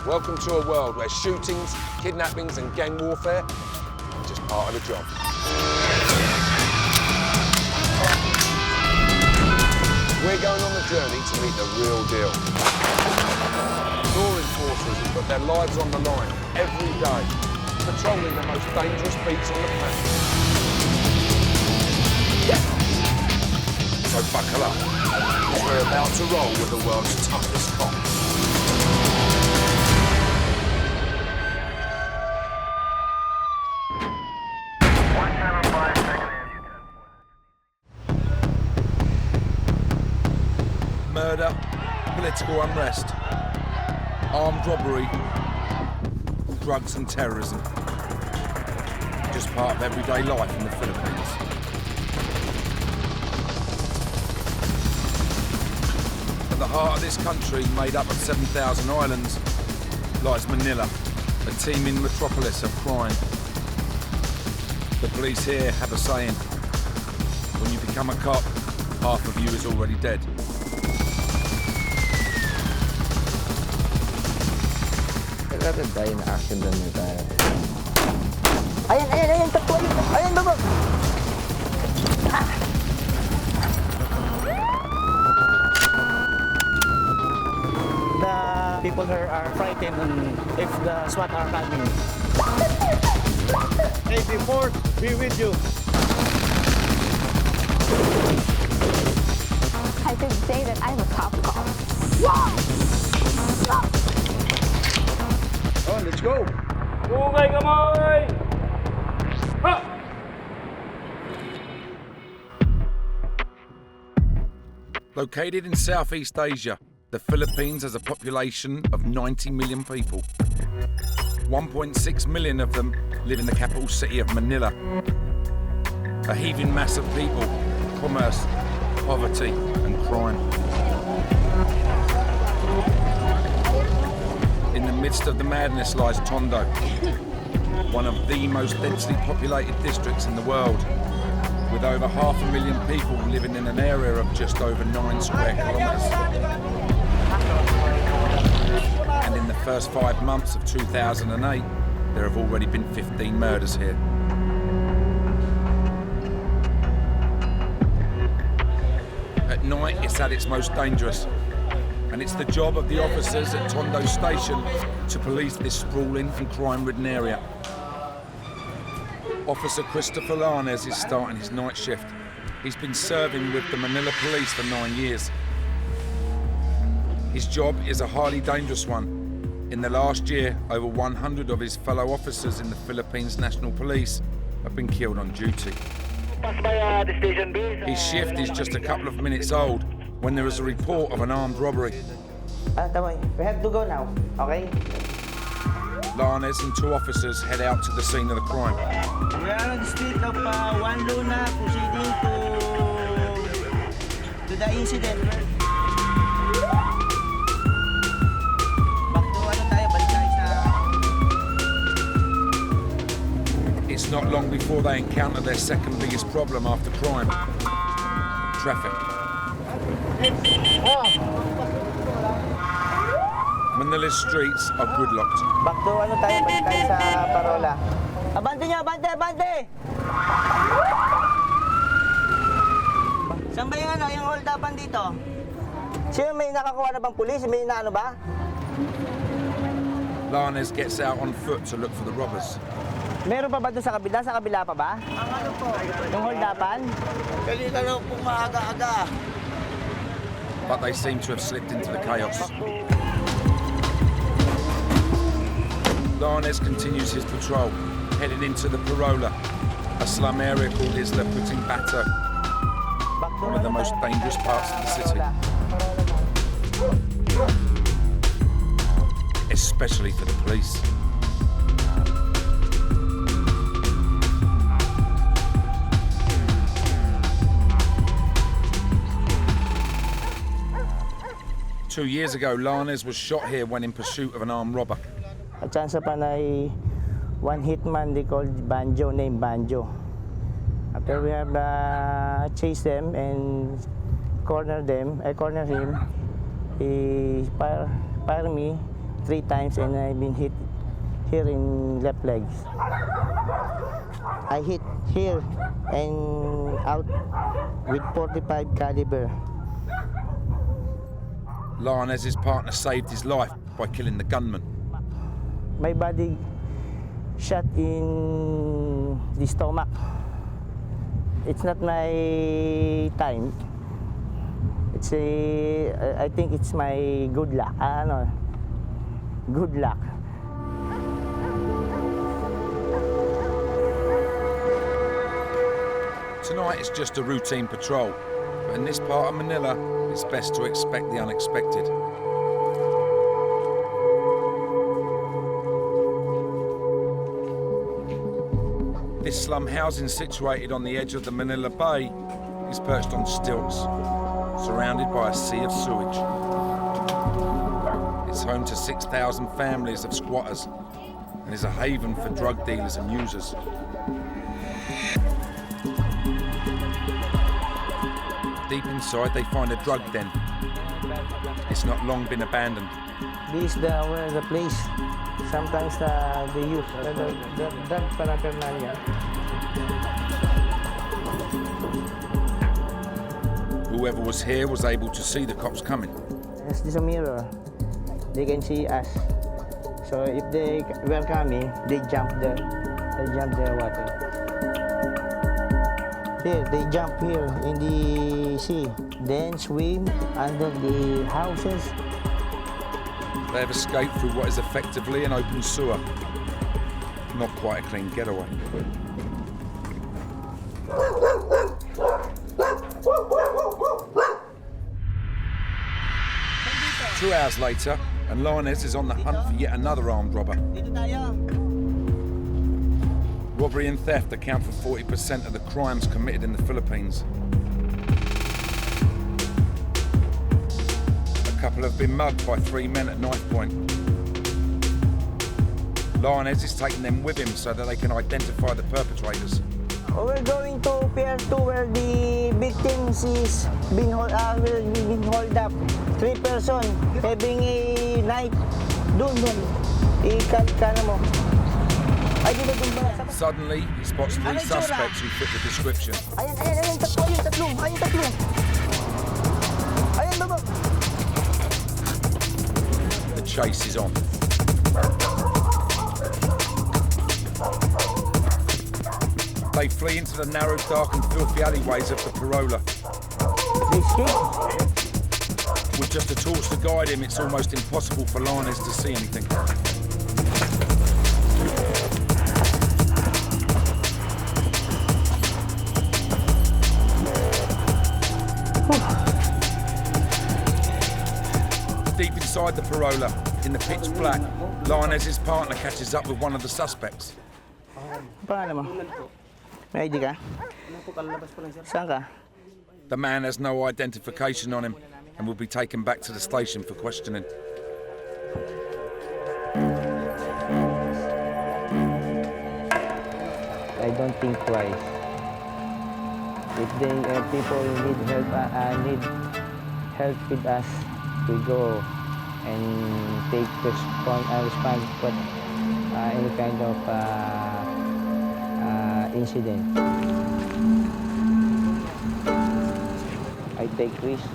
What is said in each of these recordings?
Welcome to a world where shootings, kidnappings and gang warfare are just part of the job. We're going on the journey to meet the real deal. Law enforcers who put their lives on the line every day, patrolling the most dangerous beats on the planet. So buckle up, because we're about to roll with the world's toughest cops. Murder, political unrest, armed robbery, drugs and terrorism. Just part of everyday life in the Philippines. At the heart of this country, made up of 7,000 islands, lies Manila, a teeming metropolis of crime. The police here have a saying: when you become a cop, half of you is already dead. Rather die in action than retire. Ayan, takbo! Ayan, baba! The people here are frightened if the SWAT are coming. Hey, before, be with you. I could say that I'm a top cop. Oh, let's go. Okay, come on! Ha! Located in Southeast Asia, the Philippines has a population of 90 million people. 1.6 million of them live in the capital city of Manila. A heaving mass of people, commerce, poverty and crime. In the midst of the madness lies Tondo, one of the most densely populated districts in the world, with over 500,000 people living in an area of just over 9 square kilometres. And in the first 5 months of 2008, there have already been 15 murders here. At night, it's at its most dangerous. And it's the job of the officers at Tondo station to police this sprawling and crime-ridden area. Officer Christopher Lanes is starting his night shift. He's been serving with the Manila Police for 9 years. His job is a highly dangerous one. In the last year, over 100 of his fellow officers in the Philippines National Police have been killed on duty. His shift is just a couple of minutes old when there is a report of an armed robbery. We have to go now, okay? Lanes and 2 officers head out to the scene of the crime. We are on the street of Juan Luna, proceeding to the incident. It's not long before they encounter their second biggest problem after crime: traffic. Manila's streets are gridlocked. Back to balik tayo sa parola. Abante nyo, abante! Saan ba yung hold-upan dito? Sino may nakakuha na bang pulis? May inaano ba? Lanes gets out on foot to look for the robbers. Meron pa ba doon sa kabila? Sa kabila pa ba? Ang ano po? Yung hold-upan? Kanina lang pong maaga-aga. But they seem to have slipped into the chaos. Lanes continues his patrol, heading into the Perilous, a slum area called Isla Puting Bato, one of the most dangerous parts of the city. Especially for the police. Two years ago, Lanes was shot here when in pursuit of an armed robber. At saan sa panay, one hitman they called Banjo, named Banjo. After we have chased them and cornered him, he fired me 3 times and I've been hit here in left legs. I hit here and out with 45 caliber. Lionez's partner saved his life by killing the gunman. My body shot in the stomach. It's not my time. I think it's my good luck. Good luck. Tonight it's just a routine patrol, but in this part of Manila, it's best to expect the unexpected. This slum housing situated on the edge of the Manila Bay is perched on stilts, surrounded by a sea of sewage. It's home to 6,000 families of squatters and is a haven for drug dealers and users. Deep inside, they find a drug den. It's not long been abandoned. This is where the place. Sometimes they use the drug paraphernalia. Whoever was here was able to see the cops coming. There's this a mirror. They can see us. So if they were coming, they jump the water. Here, they jump here in the sea, then swim under the houses. They have escaped through what is effectively an open sewer. Not quite a clean getaway. 2 hours later, and Lionez is on the hunt for yet another armed robber. Robbery and theft account for 40% of the crimes committed in the Philippines. A couple have been mugged by 3 men at knife point. Lionez is taking them with him so that they can identify the perpetrators. We're going to Pier 2 where the victims is being hold up. 3 persons having a knife. Doon. Ikana mo. Suddenly, he spots 3 suspects who fit the description. Ayan, tatlo. Ayan, baba. The chase is on. They flee into the narrow, dark and filthy alleyways of the Perola. With just a torch to guide him, it's almost impossible for Lionez to see anything. Deep inside the Perola, in the pitch black, Lionez's partner catches up with one of the suspects. Pangalan mo? May ID ka? Saan ka? The man has no identification on him and will be taken back to the station for questioning. I don't think twice. If people need help with us, we go and take response for any kind of incident. I take risks.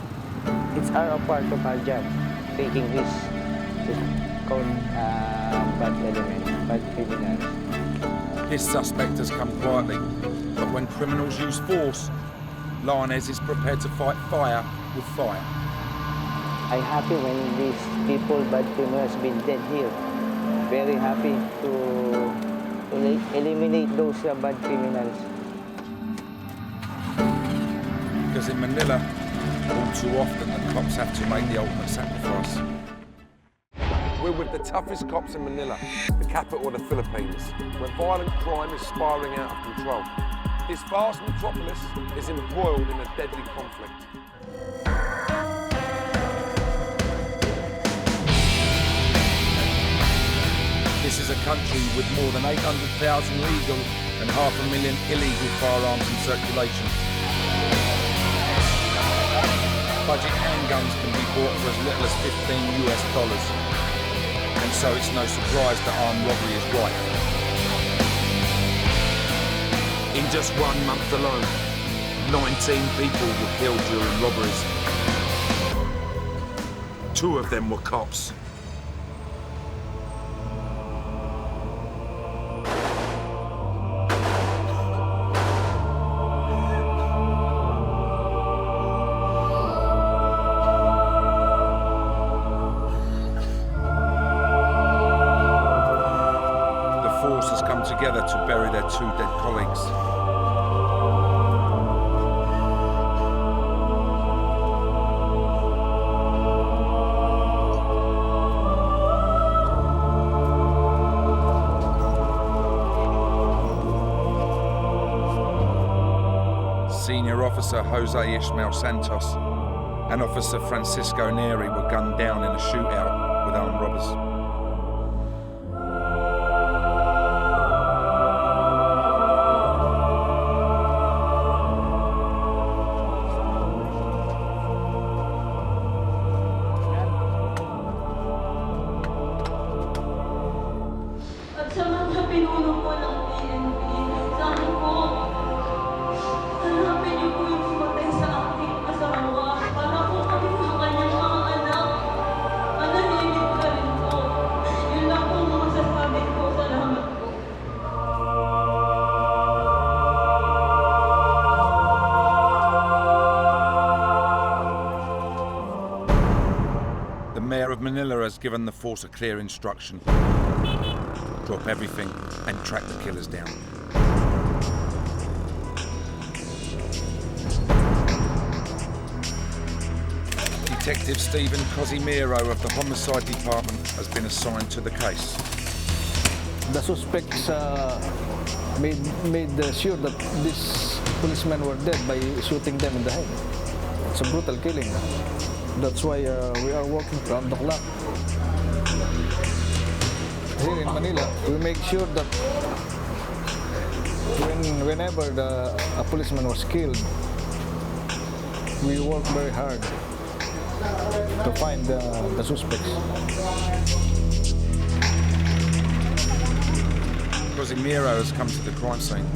It's our part of our job, taking risks to count bad elements, bad criminals. This suspect has come quietly, but when criminals use force, Lionez is prepared to fight fire with fire. I'm happy when these people, bad criminals, been dead here. Very happy to eliminate those bad criminals. Because in Manila, all too often the cops have to make the ultimate sacrifice. We're with the toughest cops in Manila, the capital of the Philippines, where violent crime is spiralling out of control. This vast metropolis is embroiled in a deadly conflict. This is a country with more than 800,000 legal and 500,000 illegal firearms in circulation. Budget handguns can be bought for as little as $15 US. And so it's no surprise that armed robbery is rife. In just 1 month alone, 19 people were killed during robberies. 2 of them were cops. Together to bury their 2 dead colleagues. Senior Officer Jose Ishmael Santos and Officer Francisco Neri were gunned down in a shootout with armed robbers. Manila has given the force a clear instruction. Drop everything and track the killers down. Detective Stephen Cosimiro of the Homicide Department has been assigned to the case. The suspects made sure that these policemen were dead by shooting them in the head. It's a brutal killing. That's why we are working around the clock. Here in Manila, we make sure that whenever a policeman was killed, we work very hard to find the suspects. Cosimiro has come to the crime scene.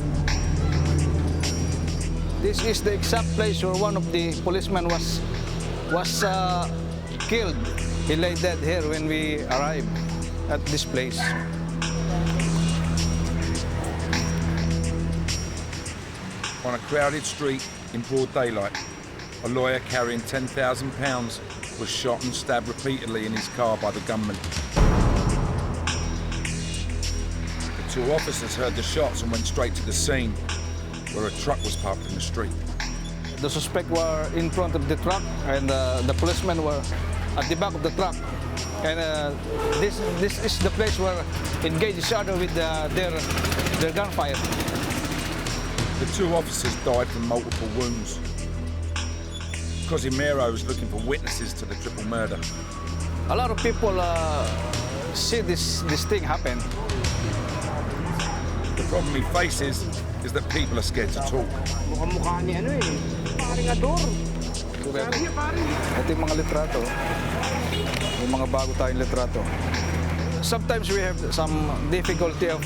This is the exact place where one of the policemen was killed. He lay dead here when we arrived at this place. On a crowded street in broad daylight, a lawyer carrying £10,000 was shot and stabbed repeatedly in his car by the gunman. The 2 officers heard the shots and went straight to the scene, where a truck was parked in the street. The suspects were in front of the truck, and the policemen were at the back of the truck. And this is the place where engage each other with their gunfire. The 2 officers died from multiple wounds. Cosimiro is looking for witnesses to the triple murder. A lot of people see this thing happen. The problem he faces is that people are scared to talk. Ito yung mga litrato. Yung mga bago tayong litrato. Sometimes we have some difficulty of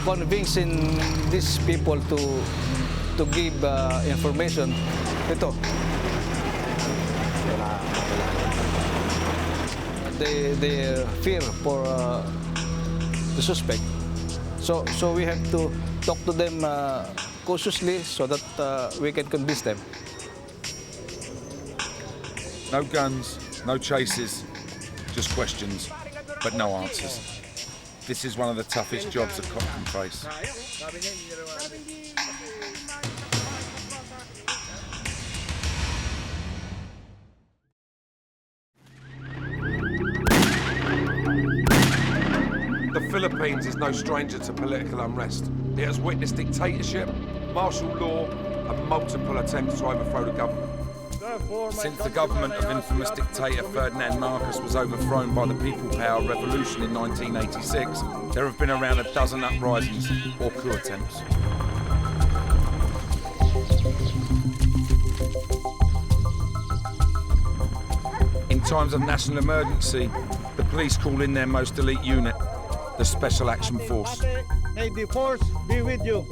convincing these people to give information. Ito. They fear for the suspect. So we have to talk to them cautiously so that we can convince them. No guns, no chases, just questions, but no answers. This is one of the toughest jobs a cop can face. The Philippines is no stranger to political unrest. It has witnessed dictatorship, martial law, and multiple attempts to overthrow the government. Since the government of infamous dictator Ferdinand Marcos was overthrown by the People Power Revolution in 1986, there have been around a dozen uprisings or coup attempts. In times of national emergency, the police call in their most elite unit, the Special Action Force. May the force be with you.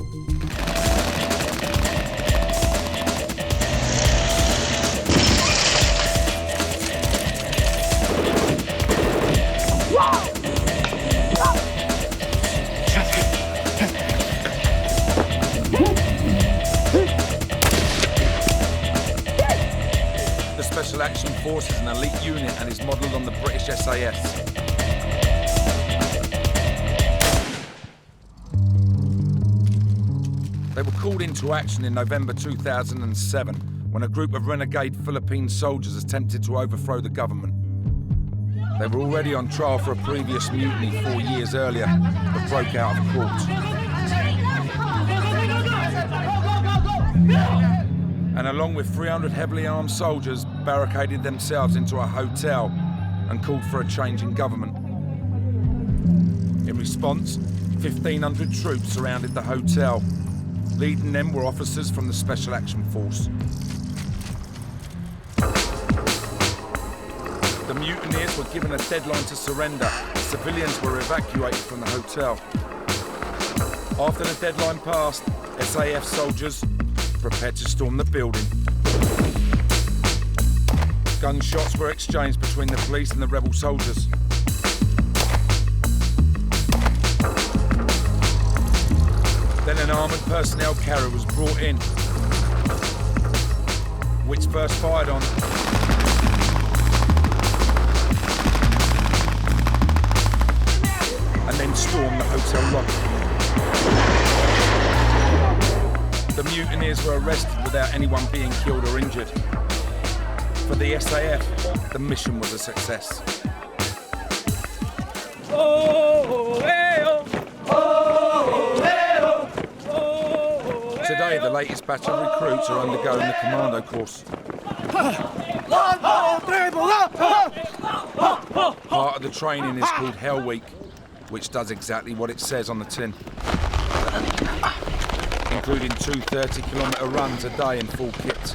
The Special Action Force is an elite unit and is modelled on the British SAS. They were called into action in November 2007 when a group of renegade Philippine soldiers attempted to overthrow the government. They were already on trial for a previous mutiny 4 years earlier, but broke out of court. And along with 300 heavily armed soldiers, barricaded themselves into a hotel and called for a change in government. In response, 1,500 troops surrounded the hotel. Leading them were officers from the Special Action Force. The mutineers were given a deadline to surrender. Civilians were evacuated from the hotel. After the deadline passed, SAF soldiers prepared to storm the building. Gunshots were exchanged between the police and the rebel soldiers. Then an armoured personnel carrier was brought in, which first fired on and then stormed the hotel lobby. The mutineers were arrested without anyone being killed or injured. For the SAF, the mission was a success. Today, the latest batch of recruits are undergoing the commando course. Part of the training is called Hell Week, which does exactly what it says on the tin, including 2 30-kilometre runs a day in full kit.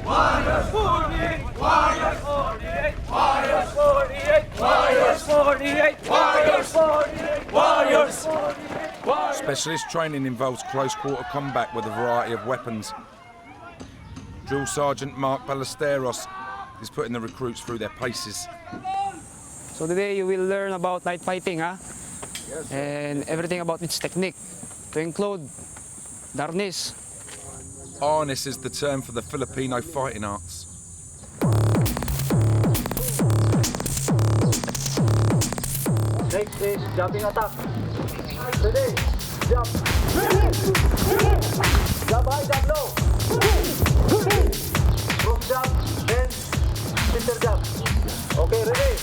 Warriors 48! Warriors 48! Warriors 48! Warriors 48! Warriors 48! Warriors 48! Specialist training involves close-quarter combat with a variety of weapons. Drill Sergeant Mark Ballesteros is putting the recruits through their paces. So today you will learn about night fighting, huh? Yes, and everything about its technique, to include the harness. Harness is the term for the Filipino fighting arts. Next is jumping attack. Ready, jump. Jump high, jump low. Rope jump, then center jump. Okay, ready?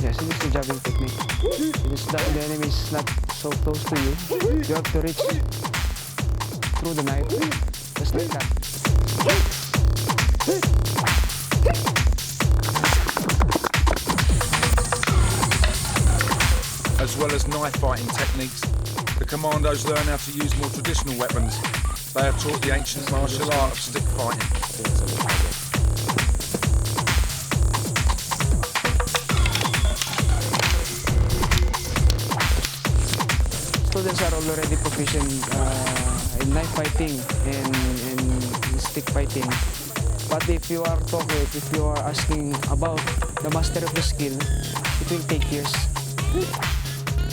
Yes, it is the jabbing technique. It is that the enemy is not so close to you. You have to reach through the knife, just like that. As well as knife fighting techniques, the commandos learn how to use more traditional weapons. They are taught the ancient martial art of stick fighting. Students are already proficient in knife fighting and stick fighting. But if you are asking about the master of the skill, it will take years.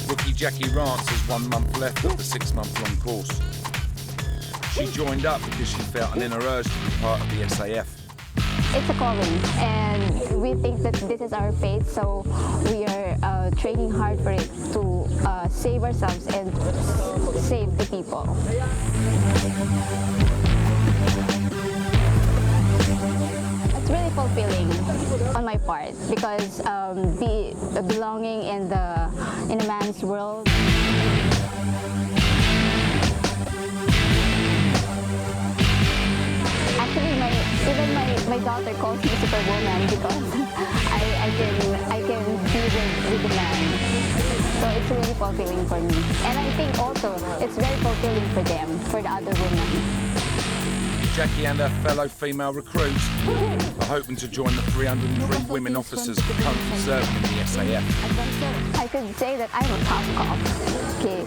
Rookie Jackie Rance has 1 month left of the 6-month-long course. She joined up because she felt an inner urge to be part of the SAF. It's a calling, and we think that this is our fate, so we are training hard for it to save ourselves and save the people. It's really fulfilling on my part because the belonging in a man's world. Actually, even my daughter calls me Superwoman because I can be with the man. So it's really fulfilling for me. And I think also it's very fulfilling for them, for the other women. Jackie and her fellow female recruits are hoping to join the 303 women officers currently serving in the SAF. I could say that I'm a top cop. Okay,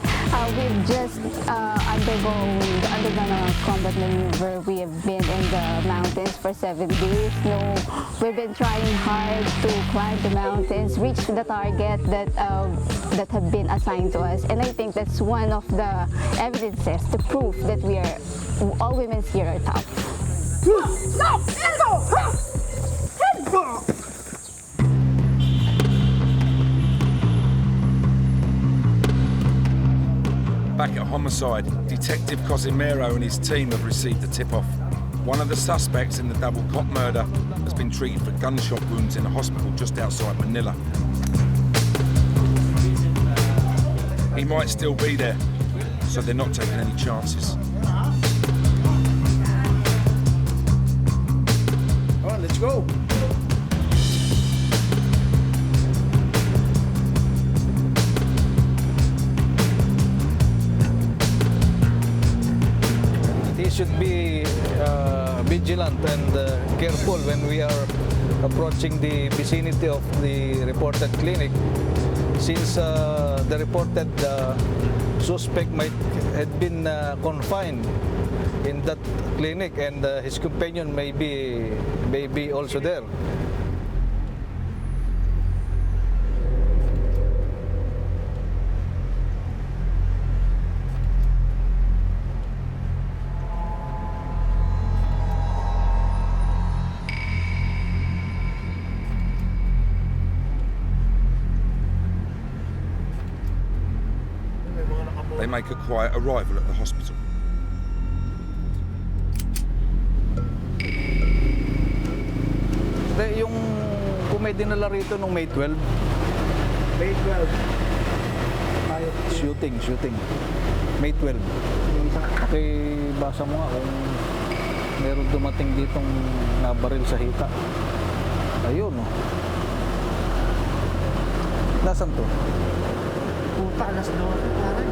we've just undergone a combat maneuver. We have been in the mountains for 7 days. No, we've been trying hard to climb the mountains, reach the target that have been assigned to us. And I think that's one of the evidences to prove that we are all women here are tough. Back at Homicide, Detective Cosimiro and his team have received a tip-off. One of the suspects in the double cop murder has been treated for gunshot wounds in a hospital just outside Manila. He might still be there, so they're not taking any chances. Come on, let's go. He should be vigilant and careful when we are approaching the vicinity of the reported clinic, since the reported suspect might have been confined in that clinic, and his companion may be also there. They make a quiet arrival at the hospital. Yung kung may dinala rito nung May 12. May 12. Shooting. May 12. Okay, basa mo nga kung meron dumating ditong nabaril sa hita. Ayun, oh. Nasaan to? Puta, alas 2, pare.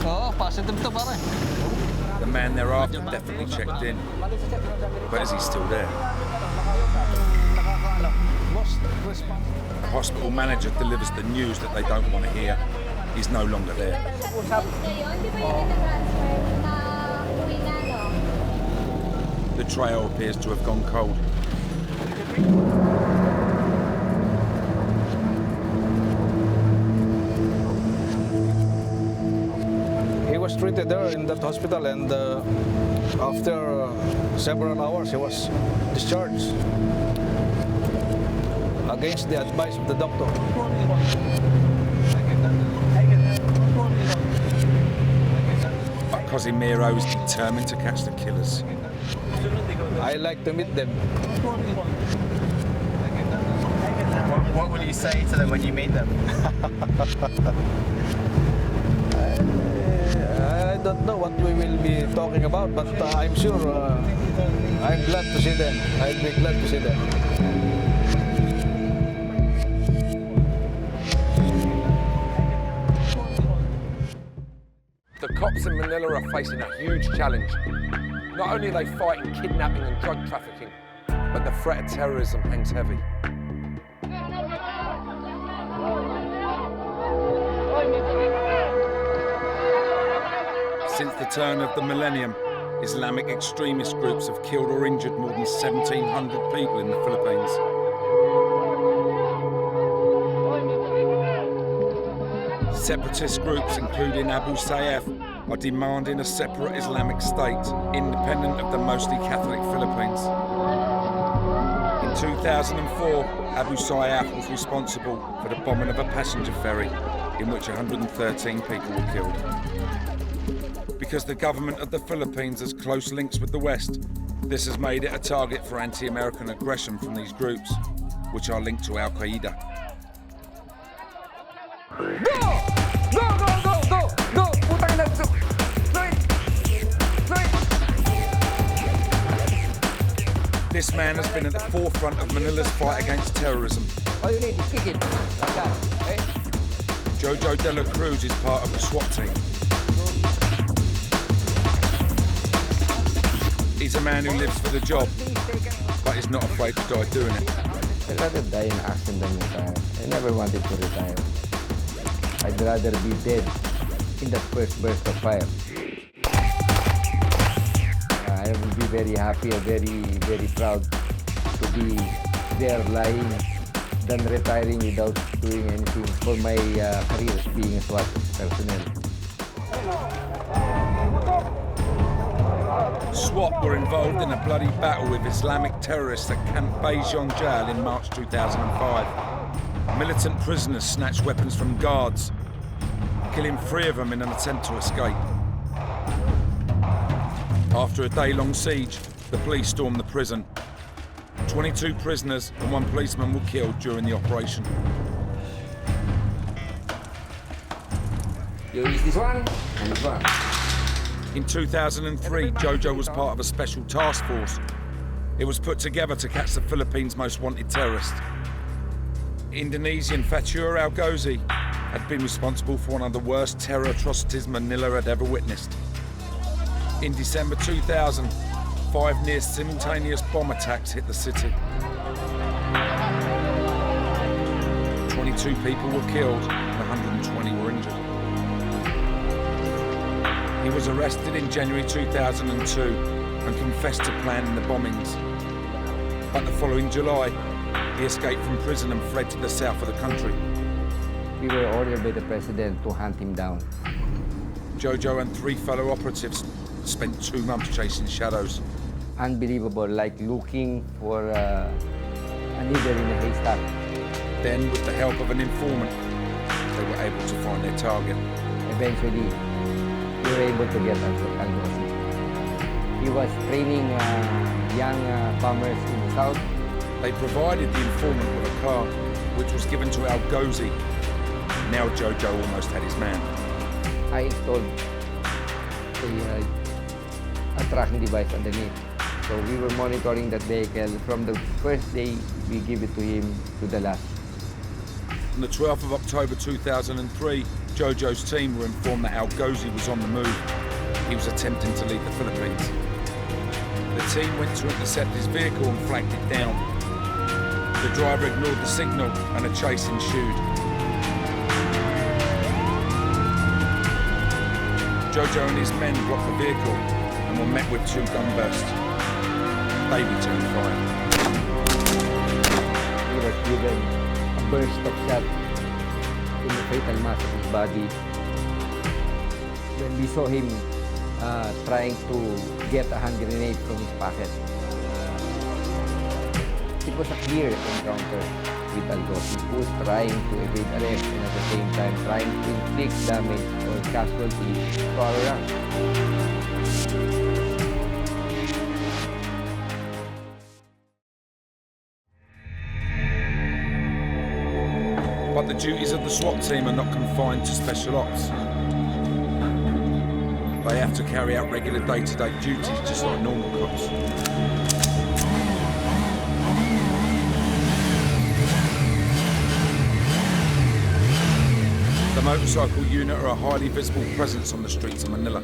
Oo, positive to, pare. The man they're after definitely checked in. But is he still there? The hospital manager delivers the news that they don't want to hear. He's no longer there. The trail appears to have gone cold. He was treated there in that hospital, and after several hours he was discharged against the advice of the doctor. But Cosimiro is determined to catch the killers. I like to meet them. What will you say to them when you meet them? I don't know what we will be talking about, but I'm sure I'm glad to see them. I'll be glad to see them. The cops in Manila are facing a huge challenge. Not only are they fighting kidnapping and drug trafficking, but the threat of terrorism hangs heavy. Since the turn of the millennium, Islamic extremist groups have killed or injured more than 1,700 people in the Philippines. Separatist groups, including Abu Sayyaf, are demanding a separate Islamic state, independent of the mostly Catholic Philippines. In 2004, Abu Sayyaf was responsible for the bombing of a passenger ferry in which 113 people were killed. Because the government of the Philippines has close links with the West, this has made it a target for anti-American aggression from these groups, which are linked to Al-Qaeda. This man has been at the forefront of Manila's fight against terrorism. All you need is kick it. Like that. Okay? Jojo Dela Cruz is part of the SWAT team. He's a man who lives for the job, but he's not afraid to die doing it. I'd rather die in action than retire. I never wanted to retire. I'd rather be dead in that first burst of fire. I would be very happy or very proud to be there lying than retiring without doing anything for my career as being a SWAT personnel. SWAT were involved in a bloody battle with Islamic terrorists at Camp Bayjon Jail in March 2005. Militant prisoners snatched weapons from guards, killing 3 of them in an attempt to escape. After a day-long siege, the police stormed the prison. 22 prisoners and 1 policeman were killed during the operation. You use this one and this one. In 2003, Jojo was part of a special task force. It was put together to catch the Philippines' most wanted terrorist. Indonesian Fatur Al-Ghazi had been responsible for one of the worst terror atrocities Manila had ever witnessed. In December 2000, 5 near simultaneous bomb attacks hit the city. 22 people were killed and 120 were injured. He was arrested in January 2002 and confessed to planning the bombings. But the following July, he escaped from prison and fled to the south of the country. We were ordered by the president to hunt him down. Jojo and 3 fellow operatives spent 2 months chasing shadows. Unbelievable, like looking for a needle in a haystack. Then, with the help of an informant, they were able to find their target. Eventually, we were able to get Al-Ghazi. He was training young bombers in the south. They provided the informant with a car, which was given to Al-Ghazi. Now Jojo almost had his man. I installed a tracking device underneath. So we were monitoring that vehicle from the first day we give it to him to the last. On the 12th of October 2003, Jojo's team were informed that Al-Ghazi was on the move. He was attempting to leave the Philippines. The team went to intercept his vehicle and flagged it down. The driver ignored the signal and a chase ensued. Jojo and his men blocked the vehicle and were met with 2 gunbursts. They returned fire. He was given a burst of shot in the fatal mass of his body. When we saw him trying to get a hand grenade from his pocket. It was a clear encounter with Al-Ghazi, who was trying to evade arrest and at the same time trying to inflict damage or casualties to our ranks. But the duties of the SWAT team are not confined to special ops. They have to carry out regular day-to-day duties just like normal cops. The motorcycle unit are a highly visible presence on the streets of Manila.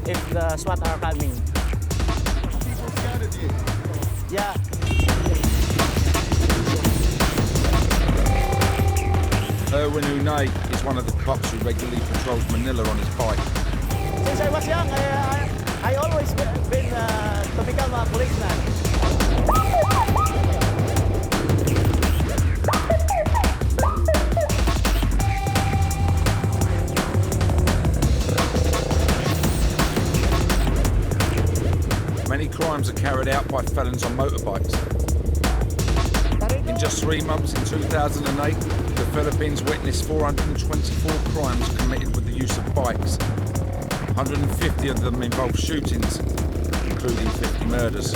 If the SWAT are coming. Yeah. Erwin Unai is one of the cops who regularly patrols Manila on his bike. Since I was young, I always been to become a policeman. Many crimes are carried out by felons on motorbikes. In just 3 months in 2008, the Philippines witnessed 424 crimes committed with the use of bikes. 150 of them involved shootings, including 50 murders.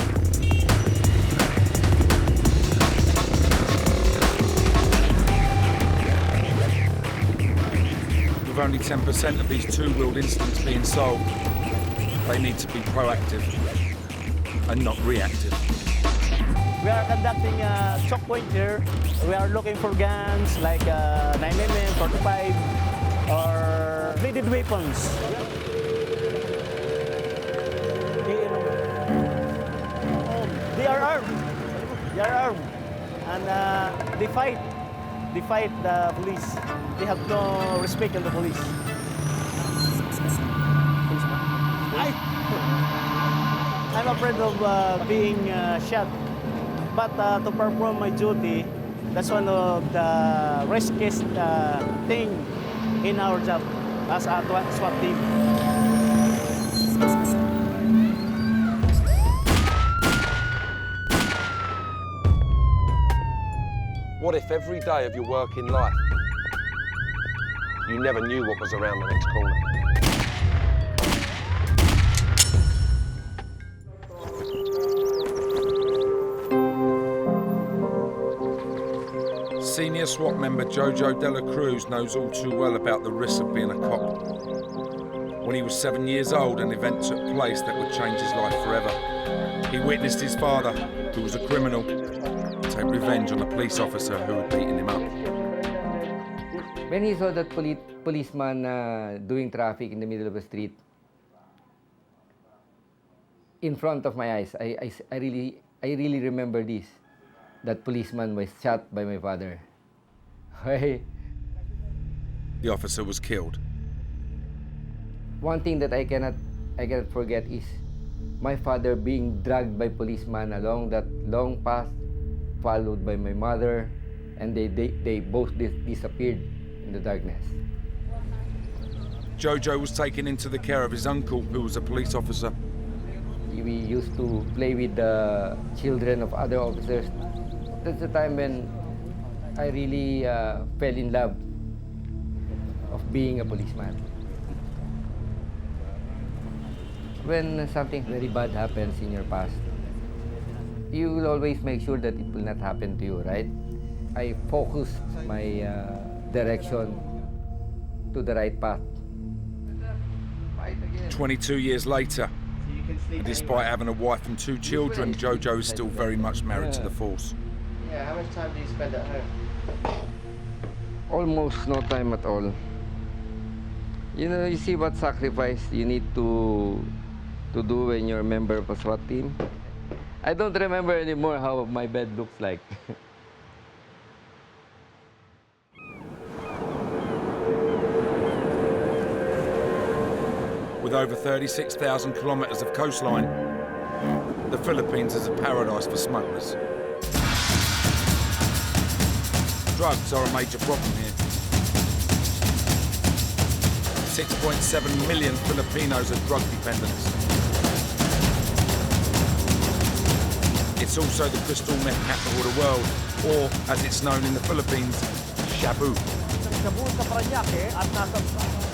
With only 10% of these two-wheeled incidents being solved, They need to be proactive and not reactive. We are conducting a choke point here. We are looking for guns like 9mm, 45, or bladed weapons. They are armed. They are armed. And they fight. They fight the police. They have no respect of the police. I'm afraid of being shot. But to perform my duty, that's one of the riskiest thing in our job as a SWAT team. What if every day of your working life, you never knew what was around the next corner? Senior SWAT member Jojo Dela Cruz knows all too well about the risks of being a cop. When he was 7 years old, an event took place that would change his life forever. He witnessed his father, who was a criminal, take revenge on a police officer who had beaten him up. When he saw that policeman doing traffic in the middle of the street, in front of my eyes, I really remember this. That policeman was shot by my father. The officer was killed. One thing that I cannot forget is my father being dragged by policemen along that long path, followed by my mother, and they both disappeared in the darkness. Jojo was taken into the care of his uncle, who was a police officer. We used to play with the children of other officers. That's the time when I really fell in love of being a policeman. When something very bad happens in your past, you will always make sure that it will not happen to you, right? I focused my direction to the right path. 22 years later, despite having a wife and 2 children, Jojo is still very much married to the force. Yeah, how much time do you spend at home? Almost no time at all. You know, you see what sacrifice you need to do when you're a member of a SWAT team? I don't remember anymore how my bed looks like. With over 36,000 kilometers of coastline, the Philippines is a paradise for smugglers. Drugs are a major problem here. 6.7 million Filipinos are drug dependents. It's also the crystal meth capital of the world, or as it's known in the Philippines, shabu.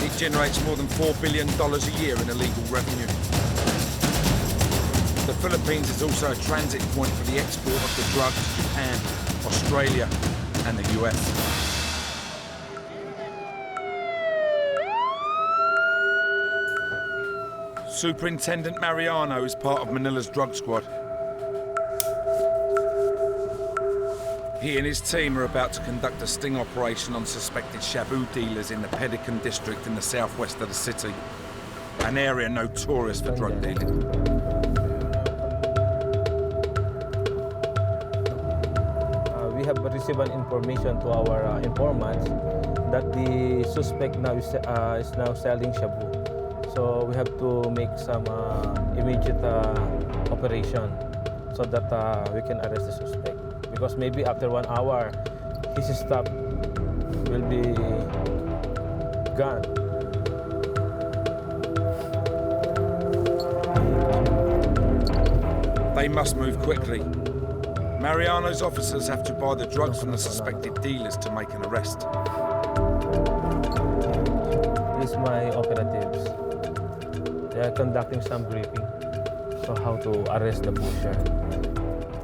It generates more than $4 billion a year in illegal revenue. The Philippines is also a transit point for the export of the drug to Japan, Australia, and the US. Superintendent Mariano is part of Manila's drug squad. He and his team are about to conduct a sting operation on suspected shabu dealers in the Pedican district in the southwest of the city, an area notorious for drug dealing. We have received an information to our informants that the suspect now is now selling shabu. So we have to make some immediate operation so that we can arrest the suspect. Because maybe after 1 hour, his stuff will be gone. They must move quickly. Mariano's officers have to buy the drugs from the suspected dealers to make an arrest. These are my operatives. They are conducting some briefing so how to arrest the pusher.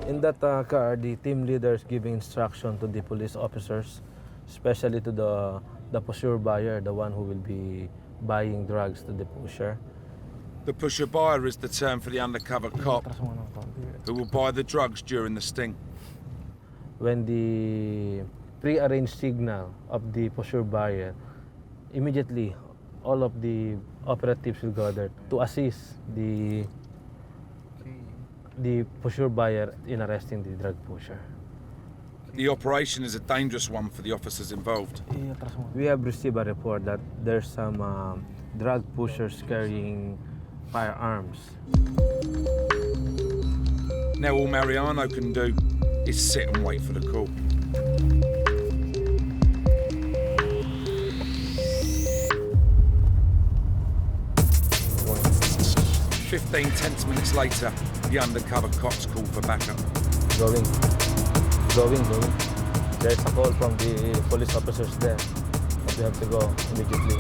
In that car, the team leader is giving instruction to the police officers, especially to the pusher buyer, the one who will be buying drugs to the pusher. The pusher buyer is the term for the undercover cop who will buy the drugs during the sting. When the pre-arranged signal of the pusher buyer, immediately all of the operatives will gather to assist the pusher buyer in arresting the drug pusher. The operation is a dangerous one for the officers involved. We have received a report that there's some drug pushers carrying firearms. Now all Mariano can do is sit and wait for the call. Fifteen tense minutes later, the undercover cops call for backup. Going. There's a call from the police officers there, but we have to go immediately.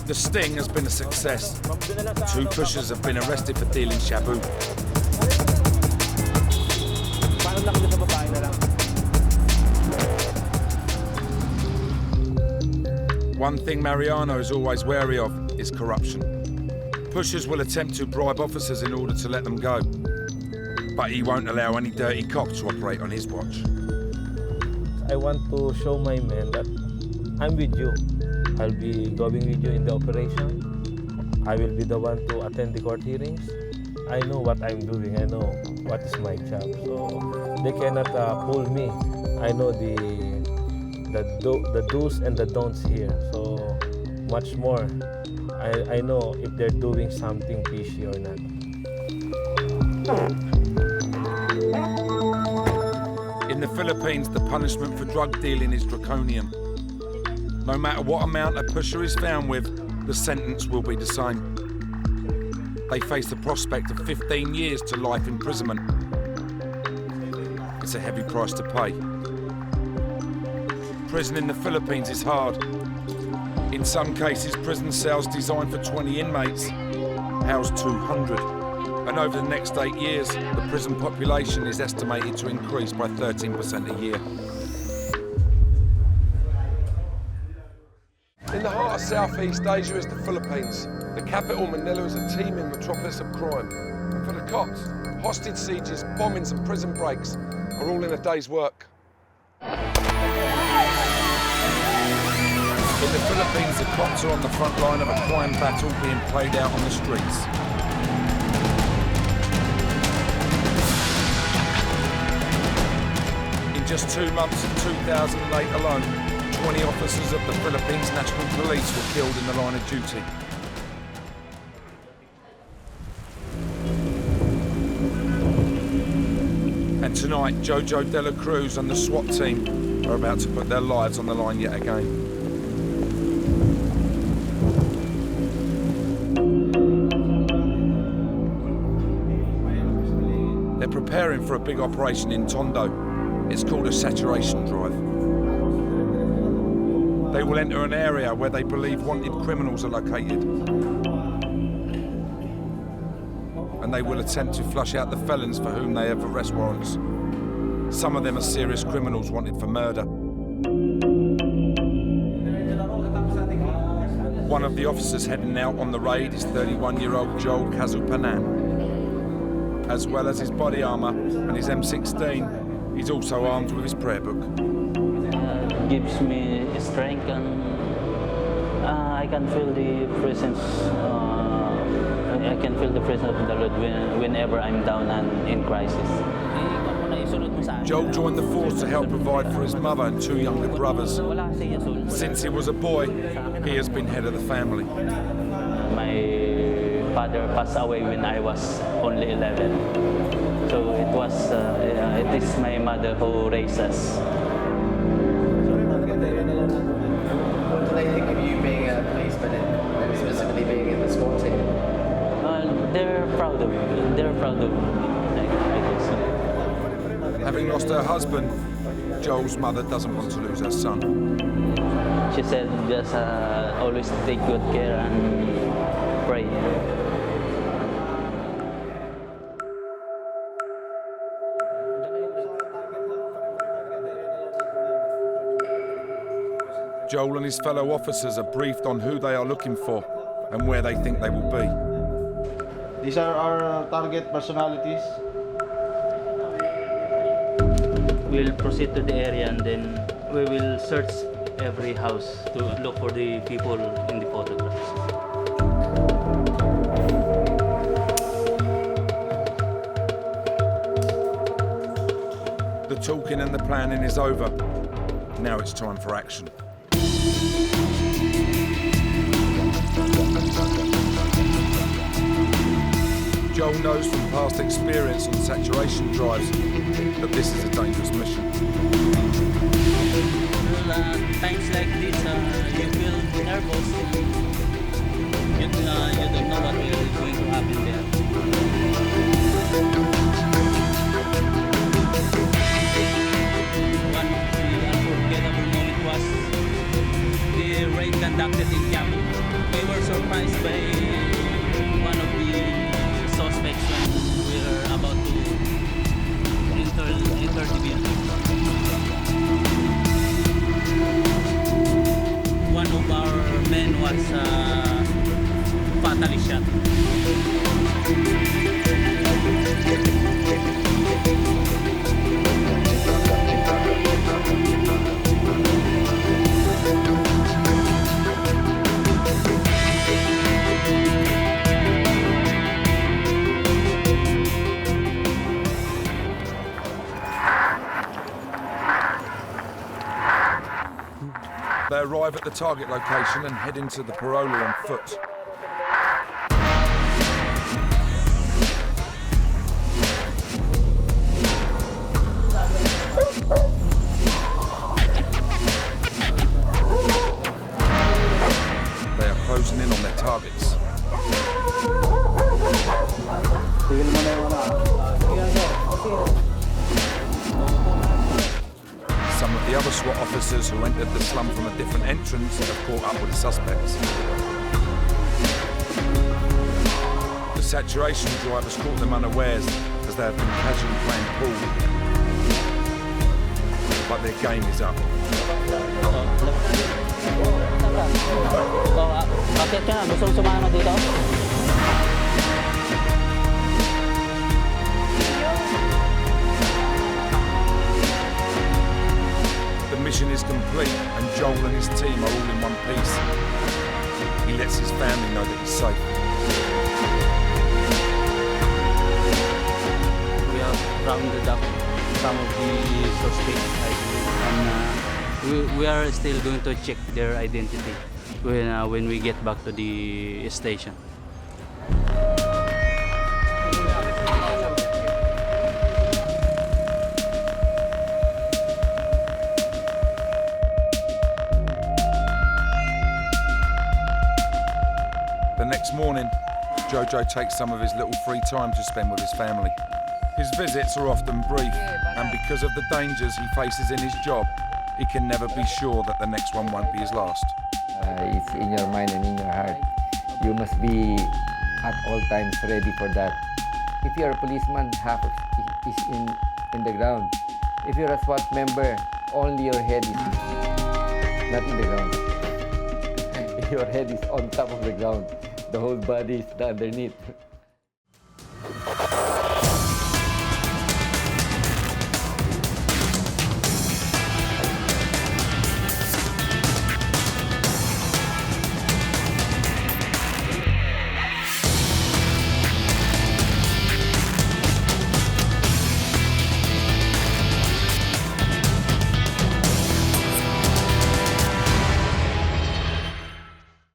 The sting has been a success. 2 pushers have been arrested for dealing shabu. One thing Mariano is always wary of is corruption. Pushers will attempt to bribe officers in order to let them go, but he won't allow any dirty cop to operate on his watch. I want to show my men that I'm with you. I'll be going with you in the operation. I will be the one to attend the court hearings. I know what I'm doing. I know what is my job. So they cannot pull me. I know the do's and the don'ts here. So much more. I know if they're doing something fishy or not. In the Philippines, the punishment for drug dealing is draconian. No matter what amount a pusher is found with, the sentence will be the same. They face the prospect of 15 years to life imprisonment. It's a heavy price to pay. Prison in the Philippines is hard. In some cases, prison cells designed for 20 inmates house 200. And over the next 8 years, the prison population is estimated to increase by 13% a year. In the heart of Southeast Asia is the Philippines. The capital, Manila, is a teeming metropolis of crime. And for the cops, hostage sieges, bombings and prison breaks are all in a day's work. In the Philippines, the cops are on the front line of a crime battle being played out on the streets. In just 2 months of 2008 alone, 20 officers of the Philippines National Police were killed in the line of duty. And tonight, Jojo Dela Cruz and the SWAT team are about to put their lives on the line yet again. They're preparing for a big operation in Tondo. It's called a saturation drive. They will enter an area where they believe wanted criminals are located. And they will attempt to flush out the felons for whom they have arrest warrants. Some of them are serious criminals wanted for murder. One of the officers heading out on the raid is 31-year-old Joel Kazupanan. As well as his body armour and his M16, he's also armed with his prayer book. Gives me strength and I can feel the presence. I can feel the presence of the Lord whenever I'm down and in crisis. Joel joined the force to help provide for his mother and 2 younger brothers. Since he was a boy, he has been head of the family. My father passed away when I was only 11. So it is my mother who raised us. What do they think of you being a policeman and specifically being in the SWAT team? They're proud of me. They're proud of me, I guess. Having lost her husband, Joel's mother doesn't want to lose her son. She said just always take good care and pray. Joel and his fellow officers are briefed on who they are looking for and where they think they will be. These are our target personalities. We'll proceed to the area and then we will search every house to look for the people in the photographs. The talking and the planning is over. Now it's time for action. Joel knows from past experience on saturation drives that this is a dangerous mission. Well, times like this, you feel nervous. You don't know what is going to happen there. One of the unforgettable moment was the raid conducted in Shabu. We were surprised by one of the suspects when we were about to enter the building. One of our men was fatally shot. They arrive at the target location and head into the parola on foot. They are closing in on their targets. Some of the other SWAT officers who entered the slum from a different entrance have caught up with the suspects. The saturation drive has caught them unawares as they have been casually playing pool. But their game is up. Bakit ka? Gusto mong sumama dito? The mission is complete and Joel and his team are all in one piece. He lets his family know that he's safe. We have rounded up some of the suspects and we are still going to check their identity when we get back to the station. The next morning, Jojo takes some of his little free time to spend with his family. His visits are often brief, and because of the dangers he faces in his job, he can never be sure that the next one won't be his last. It's in your mind and in your heart. You must be at all times ready for that. If you're a policeman, half is in the ground. If you're a SWAT member, only your head is not in the ground. Your head is on top of the ground. The whole body is underneath.